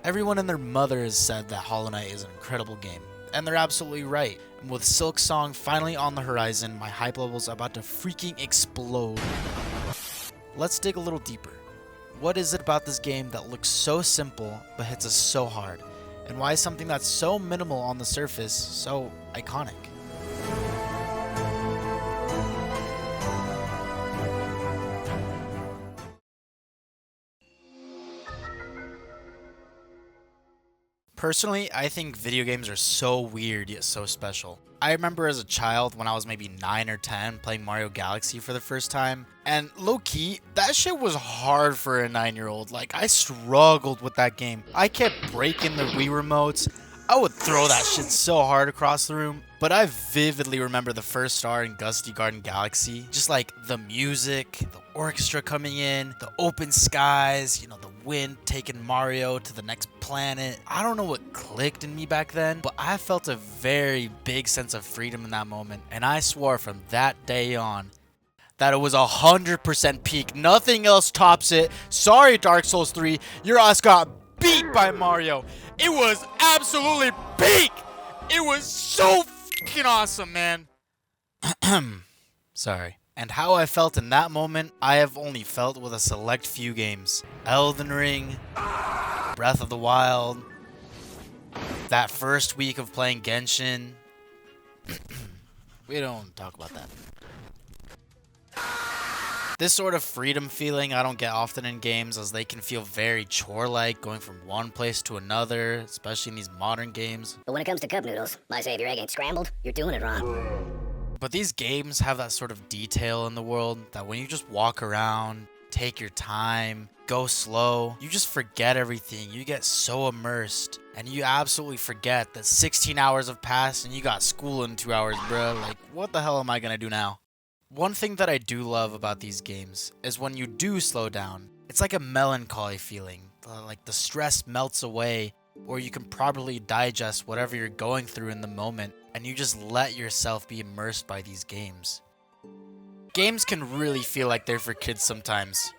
Everyone and their mother has said that Hollow Knight is an incredible game, and they're absolutely right. And with Silksong finally on the horizon, my hype level's about to freaking explode. Let's dig a little deeper. What is it about this game that looks so simple but hits us so hard? And why is something that's so minimal on the surface so iconic? Personally, I think video games are so weird yet so special. I remember as a child when I was maybe 9 or 10 playing Mario Galaxy for the first time, and low-key, that shit was hard for a 9-year-old. Like, I struggled with that game. I kept breaking the Wii remotes. I would throw that shit so hard across the room. But I vividly remember the first star in Gusty Garden Galaxy. Just like the music, the orchestra coming in, the open skies, the wind taking Mario to the next planet. I don't know what clicked in me back then, but I felt a very big sense of freedom in that moment. And I swore from that day on that it was 100% peak. Nothing else tops it. Sorry, Dark Souls 3, your ass got beat by Mario. It was absolutely peak. It was so fucking awesome, man. Sorry. And how I felt in that moment, I have only felt with a select few games. Elden Ring, Breath of the Wild, that first week of playing Genshin. We don't talk about that. This sort of freedom feeling I don't get often in games, as they can feel very chore-like, going from one place to another, especially in these modern games. But when it comes to cup noodles, I say if your egg ain't scrambled, you're doing it wrong. But these games have that sort of detail in the world that when you just walk around, take your time, go slow, you just forget everything. You get so immersed, and you absolutely forget that 16 hours have passed and you got school in 2 hours, bruh. Like, what the hell am I gonna do now? One thing that I do love about these games is when you do slow down, it's like a melancholy feeling. Like the stress melts away, or you can properly digest whatever you're going through in the moment, and you just let yourself be immersed by these games. Games can really feel like they're for kids sometimes.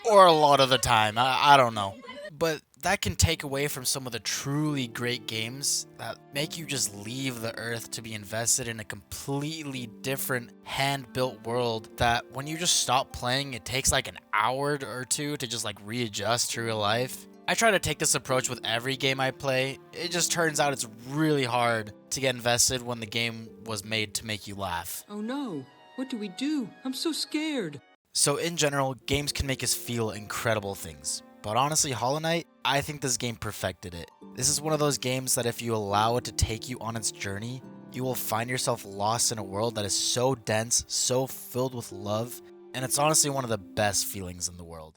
Or a lot of the time, I don't know. But that can take away from some of the truly great games that make you just leave the earth to be invested in a completely different hand-built world that when you just stop playing, it takes like an hour or two to just like readjust to real life. I try to take this approach with every game I play. It just turns out it's really hard to get invested when the game was made to make you laugh. Oh no, what do we do? I'm so scared. So in general, games can make us feel incredible things. But honestly, Hollow Knight, I think this game perfected it. This is one of those games that if you allow it to take you on its journey, you will find yourself lost in a world that is so dense, so filled with love, and it's honestly one of the best feelings in the world.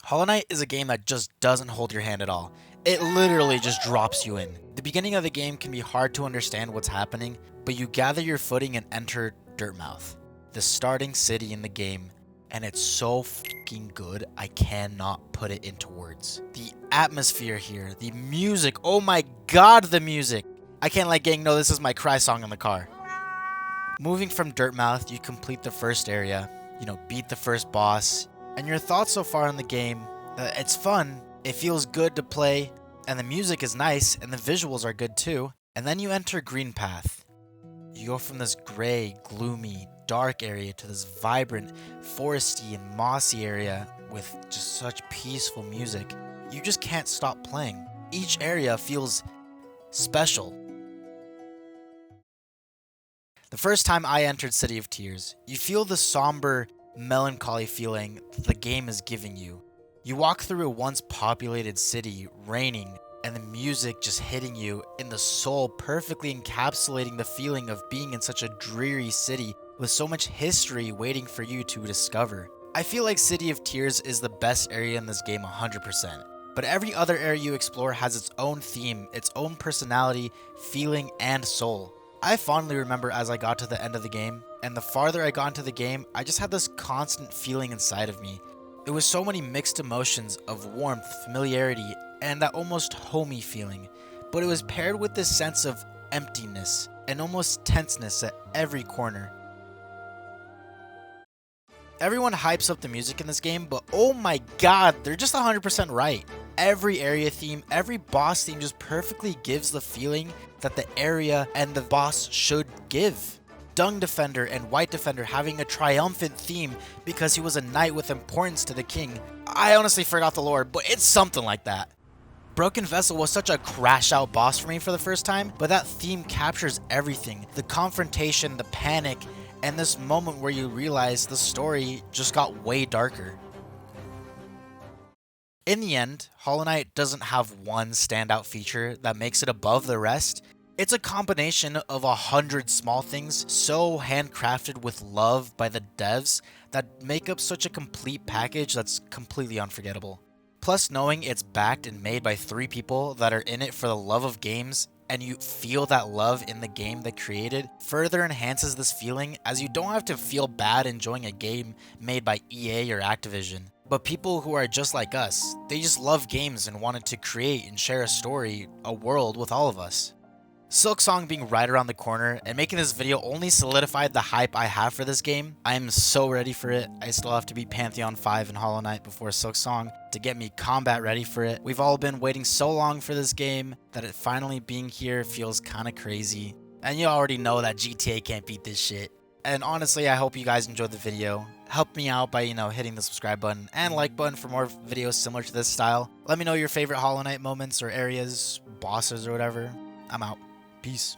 Hollow Knight is a game that just doesn't hold your hand at all. It literally just drops you in. The beginning of the game can be hard to understand what's happening, but you gather your footing and enter Dirtmouth, the starting city in the game, and it's so fucking good, I cannot put it into words. The atmosphere here, the music, oh my god, the music! I can't let gang know this is my cry song in the car. Moving from Dirtmouth, you complete the first area, beat the first boss, and your thoughts so far in the game, it's fun, it feels good to play, and the music is nice, and the visuals are good too. And then you enter Green Path. You go from this gray, gloomy, dark area to this vibrant, foresty and mossy area with just such peaceful music. You just can't stop playing. Each area feels special. The first time I entered City of Tears, you feel the somber, melancholy feeling the game is giving you. You walk through a once populated city, raining, and the music just hitting you in the soul, perfectly encapsulating the feeling of being in such a dreary city with so much history waiting for you to discover. I feel like City of Tears is the best area in this game 100%, but every other area you explore has its own theme, its own personality, feeling, and soul. I fondly remember as I got to the end of the game, and the farther I got into the game, I just had this constant feeling inside of me. It was so many mixed emotions of warmth, familiarity, and that almost homey feeling, but it was paired with this sense of emptiness and almost tenseness at every corner. Everyone hypes up the music in this game, but oh my god, they're just 100% right. Every area theme, every boss theme just perfectly gives the feeling that the area and the boss should give. Dung Defender and White Defender having a triumphant theme because he was a knight with importance to the king. I honestly forgot the lore, but it's something like that. Broken Vessel was such a crash out boss for me for the first time, but that theme captures everything. The confrontation, the panic, and this moment where you realize the story just got way darker. In the end, Hollow Knight doesn't have one standout feature that makes it above the rest. It's a combination of 100 small things so handcrafted with love by the devs that make up such a complete package that's completely unforgettable. Plus, knowing it's backed and made by 3 people that are in it for the love of games, and you feel that love in the game they created, further enhances this feeling, as you don't have to feel bad enjoying a game made by EA or Activision. But people who are just like us, they just love games and wanted to create and share a story, a world with all of us. Silksong being right around the corner and making this video only solidified the hype I have for this game. I am so ready for it. I still have to beat Pantheon 5 and Hollow Knight before Silksong to get me combat ready for it. We've all been waiting so long for this game that it finally being here feels kinda crazy. And you already know that GTA can't beat this shit. And honestly, I hope you guys enjoyed the video. Help me out by, hitting the subscribe button and like button for more videos similar to this style. Let me know your favorite Hollow Knight moments or areas, bosses or whatever. I'm out. Peace.